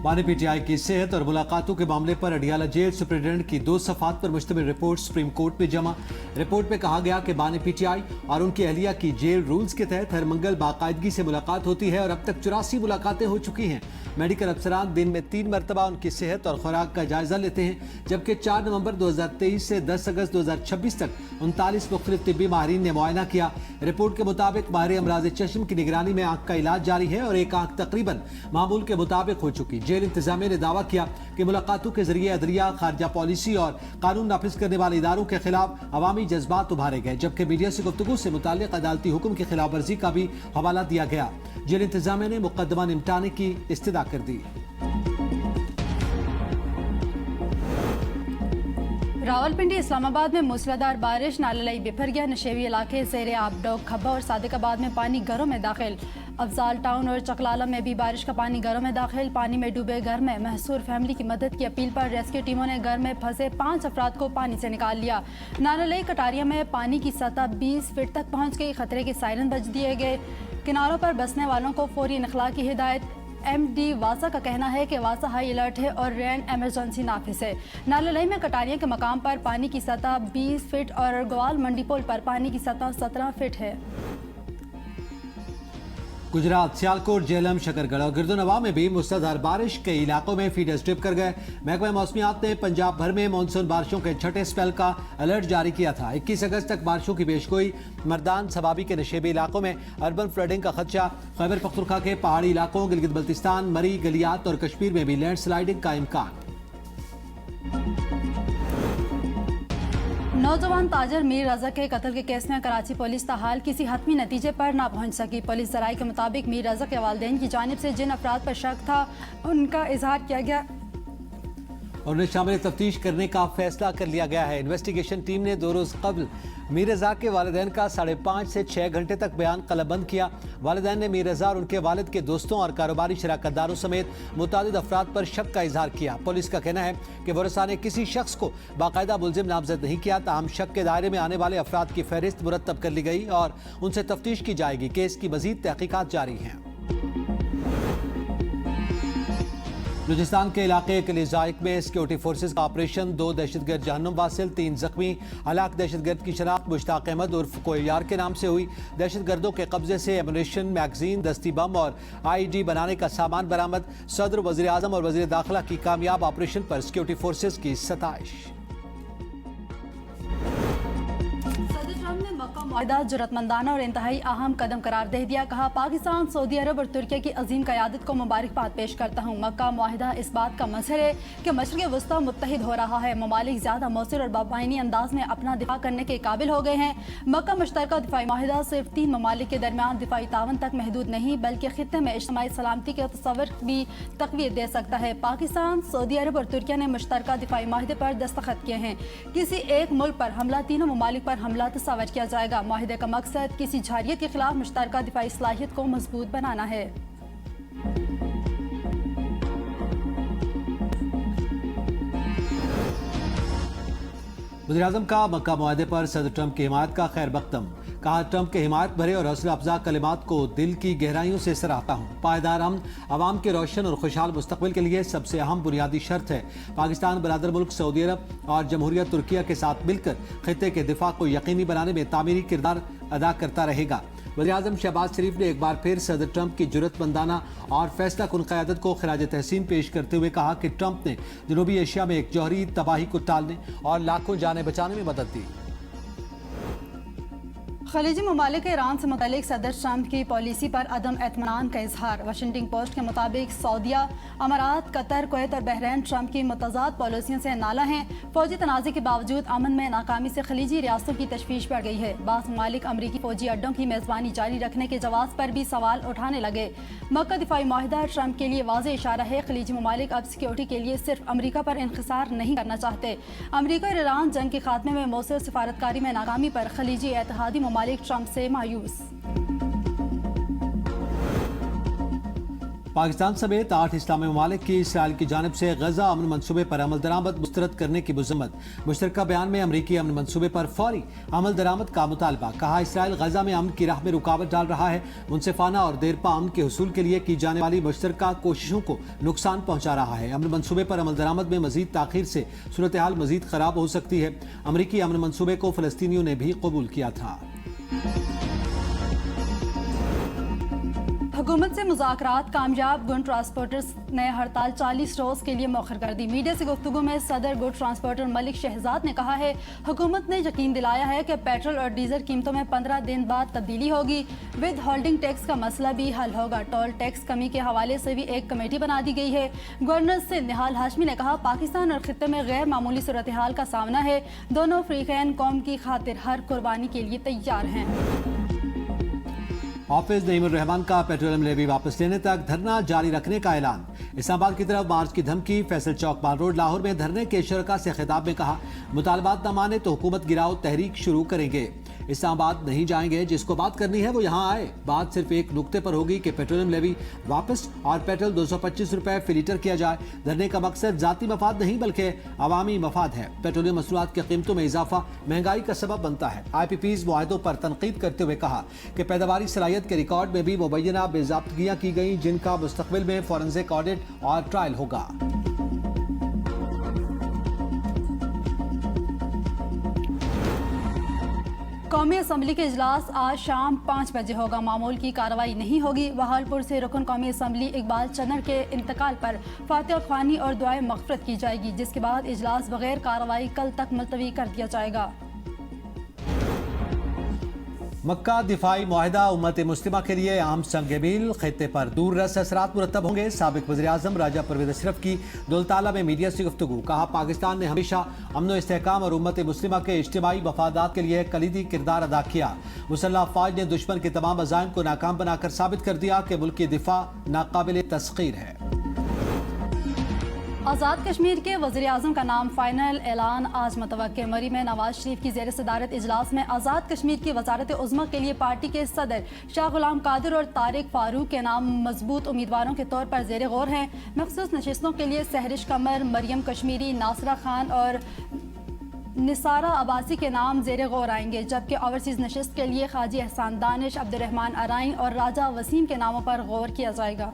बानी पीटीआई की सेहत और मुलाकातों के मामले पर अडियाला जेल सुप्रिंटेंडेंट की 2 सफ़ात पर मुश्तमिल रिपोर्ट सुप्रीम कोर्ट में जमा। रिपोर्ट में कहा गया कि बानी पीटीआई और उनकी अहलिया की जेल रूल्स के तहत हर मंगल बाकायदगी से मुलाकात होती है और अब तक 84 मुलाकातें हो चुकी हैं। मेडिकल अफसरान दिन में 3 मरतबा उनकी सेहत और खुराक का जायजा लेते हैं, जबकि 4 नवंबर 2023 से 10 अगस्त 2026 तक 39 मुख्तलिफ तिब्बी माहिरीन ने मुआयना किया। रिपोर्ट के मुताबिक माहिर अमराज चश्म की निगरानी में आंख का इलाज जारी है और एक आंख तकरीबन मामूल के मुताबिक हो चुकी। जेल इंतजामिया ने दावा किया कि मुलाकातों के जरिए अदलिया, खारजा पॉलिसी और कानून नाफिज करने वाले इदारों के खिलाफ अवामी जज्बात उभारे गए, जबकि मीडिया से गुफ्तगू से मुताल्लिक अदालती हुक्म की खिलाफ वर्जी का भी हवाला दिया गया। जेल इंतजामिया ने मुकदमा निपटाने की इस्तदा कर दी। रावलपिंडी इस्लामाबाद में मूसलाधार बारिश, नाला बिफर गया। नशेवी इलाके ज़ेरे आबडोग, खब्बा और सादिकाबाद में पानी घरों में दाखिल। अफजाल टाउन और चकलाला में भी बारिश का पानी घरों में दाखिल। पानी में डूबे घर में महसूर फैमिली की मदद की अपील पर रेस्क्यू टीमों ने घर में फंसे 5 अफराद को पानी से निकाल लिया। नाला कटारिया में पानी की सतह 20 फीट तक पहुँच गई। खतरे के सायरन बज दिए गए। किनारों पर बसने वालों को फौरी इनखला की हिदायत। MD वासा का कहना है कि वासा हाई अलर्ट है और रेन एमरजेंसी नाफिज है। नाला में कटारिया के मकाम पर पानी की सतह 20 फीट और ग्वाल मंडी पुल पर पानी की सतह 17 फीट है। गुजरात, सियालकोट, झेलम, शकरगढ़ और गिरदोनवा में भी मूसलाधार बारिश कई इलाकों में फीडर्स ट्रिप कर गए। महकमा मौसमियात ने पंजाब भर में मानसून बारिशों के छठे स्पेल का अलर्ट जारी किया था। 21 अगस्त तक बारिशों की पेशगोई। मर्दान सबाबी के नशेबी इलाकों में अर्बन फ्लडिंग का खदशा। खैबर पख्तूनख्वा के पहाड़ी इलाकों, गिलगित बल्तिस्तान, मरी, गलियात और कश्मीर में भी लैंड स्लाइडिंग का इम्कान। नौजवान ताजर मीर रज़ा के कत्ल के केस में कराची पुलिस ताहाल किसी हतमी नतीजे पर ना पहुंच सकी। पुलिस ज़राए के मुताबिक मीर रज़ा के वालिदैन की जानिब से जिन अफराद पर शक था उनका इजहार किया गया और उन्हें शामिल तफ्तीश करने का फैसला कर लिया गया है। इन्वेस्टिगेशन टीम ने 2 रोज़ कबल मीर रज़ा के वालिदैन का 5.5 से 6 घंटे तक बयान कलमबंद किया। वालिदैन ने मीर रज़ा और उनके वालिद के दोस्तों और कारोबारी शराकतदारों समेत मुतादिद अफराद पर शक का इजहार किया। पुलिस का कहना है कि वरसा ने किसी शख्स को बाकायदा मुलजिम नामजद नहीं किया, ताहम शक के दायरे में आने वाले अफराद की फहरिस्त मुरतब कर ली गई और उनसे तफ्तीश की जाएगी। केस की मजीद तहकीकात जारी हैं। बलूचिस्तान के इलाके कलीज़ाइक में सिक्योरिटी फोर्सेज का ऑपरेशन। 2 दहशतगर्द जहन्नुम वासिल, 3 जख्मी। हलाक दहशतगर्द की शनाख्त मुश्ताक अहमद उर्फ कोयार के नाम से हुई। दहशतगर्दों के कब्जे से एमुनेशन, मैगजीन, दस्ती बम और IED बनाने का सामान बरामद। सदर, वज़ीर आज़म और वज़ीर दाखिला की कामयाब ऑपरेशन पर सिक्योरिटी फोर्सेज की सताइश। मुआहदा जुर्रतमंदाना और इंतहाई अहम कदम करार दे दिया। कहा, पाकिस्तान, सऊदी अरब और तुर्की की अजीम क़यादत को मुबारकबाद पेश करता हूँ। मक्का मुआहदा इस बात का मज़हर है कि मशरिक़ वस्ता मुत्तहिद हो रहा है। ममालिक ज़्यादा मौसर और बाबाइनी अंदाज में अपना दिफा करने के काबिल हो गए हैं। मक्का मुश्तरका दिफाई मुआहदा सिर्फ 3 ममालिक के दरमियान दिफाई तावन तक महदूद नहीं बल्कि खित्ते में इज्तिमाई सलामती के तस्वर भी तक़वियत दे सकता है। पाकिस्तान, सऊदी अरब और तुर्की ने मुश्तरका दिफाई मुआहदे पर दस्तखत किए हैं। किसी एक मुल्क पर हमला तीनों ममालिक पर हमला तस्वर किया जाएगा। मुआहदे का मकसद किसी जारियत के खिलाफ मुश्तरका दिफाई सलाहियत को मजबूत बनाना है। वज़ीर-ए-आज़म का मक्का मुआहदे पर सदर ट्रंप की हिमायत का खैर मकदम। कहा, ट्रंप के हिमायत भरे और हौसला अफजा कलिमात को दिल की गहराइयों से सराहता हूँ। पायदार अमन आवाम के रोशन और खुशहाल मुस्तकबिल के लिए सबसे अहम बुनियादी शर्त है। पाकिस्तान बरादर मुल्क सऊदी अरब और जमहूरियत तुर्किया के साथ मिलकर खित्ते के दिफा को यकीनी बनाने में तामीरी किरदार अदा करता रहेगा। वज़ीर-ए-आज़म शहबाज शरीफ ने एक बार फिर सदर ट्रंप की जुर्रतमंदाना और फैसला कुन क़यादत को खिराज तहसीन पेश करते हुए कहा कि ट्रंप ने जनूबी एशिया में एक जौहरी तबाही को टालने और लाखों जानें बचाने में मदद दी। खलीजी ममालिक ईरान से मुतल्लिक सदर ट्रंप की पॉलिसी पर अदम एतमानान का इजहार। वाशिंगटन पोस्ट के मुताबिक सऊदिया, अमारात, कतर, कुवैत और बहरीन ट्रंप की मुतज़ाद पॉलिसियों से नाला हैं। फौजी तनाज़े के बावजूद अमन में नाकामी से खलीजी रियासतों की तशवीश बढ़ गई है। बाज़ ममालिक अमरीकी फौजी अड्डों की मेज़बानी जारी रखने के जवाब पर भी सवाल उठाने लगे। मक्का दिफाई मुआहदा ट्रंप के लिए वाज़ेह इशारा है। खलीजी ममालिक अब सिक्योरिटी के लिए सिर्फ अमरीका पर इन्हिसार नहीं करना चाहते। अमरीका और ईरान जंग के खात्मे में मौसूर सिफारतकारी में नाकामी पर खलीजी इत्तेहादी ममालिक ट्रंप से मायूस। पाकिस्तान समेत 8 इस्लामी ममालिक की इसराइल की जानिब से गजा अमन मनसूबे पर अमल दरामद मुस्तरद करने की मजम्मत। मुश्तरका बयान में अमरीकी अमन मनसूबे पर फौरी अमल दरामद का मुतालबा। कहा, इसराइल गजा में अमन की राह में रुकावट डाल रहा है, मुनसिफाना और देरपा अमन के हुसूल के लिए की जाने वाली मुश्तरका कोशिशों को नुकसान पहुंचा रहा है। अमन मनसूबे पर अमल दरामद में मजीद ताखीर से सूरत हाल मजीद खराब हो सकती है। अमरीकी अमन मनसूबे को फलस्तीनियों ने भी कबूल किया था। हुकूमत से मुज़ाकरात कामयाब। गुड ट्रांसपोर्टर्स ने हड़ताल 40 रोज़ के लिए मौखर कर दी। मीडिया से गुफ्तगू में सदर गुड ट्रांसपोर्टर मलिक शहजाद ने कहा है, हुकूमत ने यकीन दिलाया है कि पेट्रोल और डीजल कीमतों में 15 दिन बाद तब्दीली होगी। विद होल्डिंग टैक्स का मसला भी हल होगा। टोल टैक्स कमी के हवाले से भी एक कमेटी बना दी गई है। गवर्नर से निहाल हाशमी ने कहा, पाकिस्तान और खित्ते में गैर मामूली सूरत हाल का सामना है। दोनों फ्रीकैन कौम की खातिर हर कुर्बानी के लिए तैयार हैं। हाफिज नईमुर रहमान का पेट्रोलियम लेवी वापस लेने तक धरना जारी रखने का ऐलान। इस्लामाबाद की तरफ मार्च की धमकी। फैसल चौक माल रोड लाहौर में धरने के शरका से खिताब में कहा, मुतालबात न माने तो हुकूमत गिराओ तहरीक शुरू करेंगे। इस्लामाबाद नहीं जाएंगे, जिसको बात करनी है वो यहाँ आए। बात सिर्फ एक नुक्ते पर होगी कि पेट्रोलियम लेवी वापस और पेट्रोल 225 रुपए फी लीटर किया जाए। धरने का मकसद जाती मफाद नहीं बल्कि अवामी मफाद है। पेट्रोलियम मसनूआत की कीमतों में इजाफा महंगाई का सबब बनता है। IPPs मुआहदों पर तनकीद करते हुए कहा कि पैदावारी सलाहियत के रिकॉर्ड में भी मुबैना बेज़ाब्तगियां की गई, जिनका मुस्तकबिल में फॉरेंसिक ऑडिट और ट्रायल होगा। कौमी असम्बली के इजलास आज शाम 5 बजे होगा। मामूल की कार्रवाई नहीं होगी। बहावलपुर से रुकन कौमी असम्बली इकबाल चन्नर के इंतकाल पर फातिहा ख्वानी और दुआए मग़फ़िरत की जाएगी, जिसके बाद इजलास बगैर कार्रवाई कल तक मुलतवी कर दिया जाएगा। मक्का दिफाई मुआहिदा उम्मत मुस्लिमा के लिए आम संग-ए-मील। खित्ते पर दूर रस असरात मुरतब होंगे। साबिक वज़ीर आज़म राजा परवेज़ अशरफ की दौलताला में मीडिया से गुफ्तगू। कहा, पाकिस्तान ने हमेशा अमन व इस्तेहकाम और उम्मत मुस्लिमा के इज्तिमाई मफादात के लिए कलीदी किरदार अदा किया। मुसल्लह अफ़वाज ने दुश्मन के तमाम अज़ाइम को नाकाम बनाकर साबित कर दिया कि मुल्क की दिफा नाकाबिल तस्ख़ीर है। आज़ाद कश्मीर के वज़ीर आज़म का नाम फाइनल ऐलान आज मुतवक्के। मरी में नवाज शरीफ की ज़ेर सदारत इजलास में आज़ाद कश्मीर की वज़ारत उज़्मा के लिए पार्टी के सदर शाह गुलाम कादिर और तारिक फारूक के नाम मजबूत उम्मीदवारों के तौर पर ज़ेर गौर हैं। मखसूस नशिस्तों के लिए सहरिश कमर, मरियम कश्मीरी, नासरा खान और निसारा अब्बासी के नाम ज़ेर गौर आएंगे, जबकि ओवरसीज़ नशिस्त के लिए खाजी एहसान दानिश, अब्दुर्रहमान अराइन और राजा वसीम के नामों पर गौर किया जाएगा।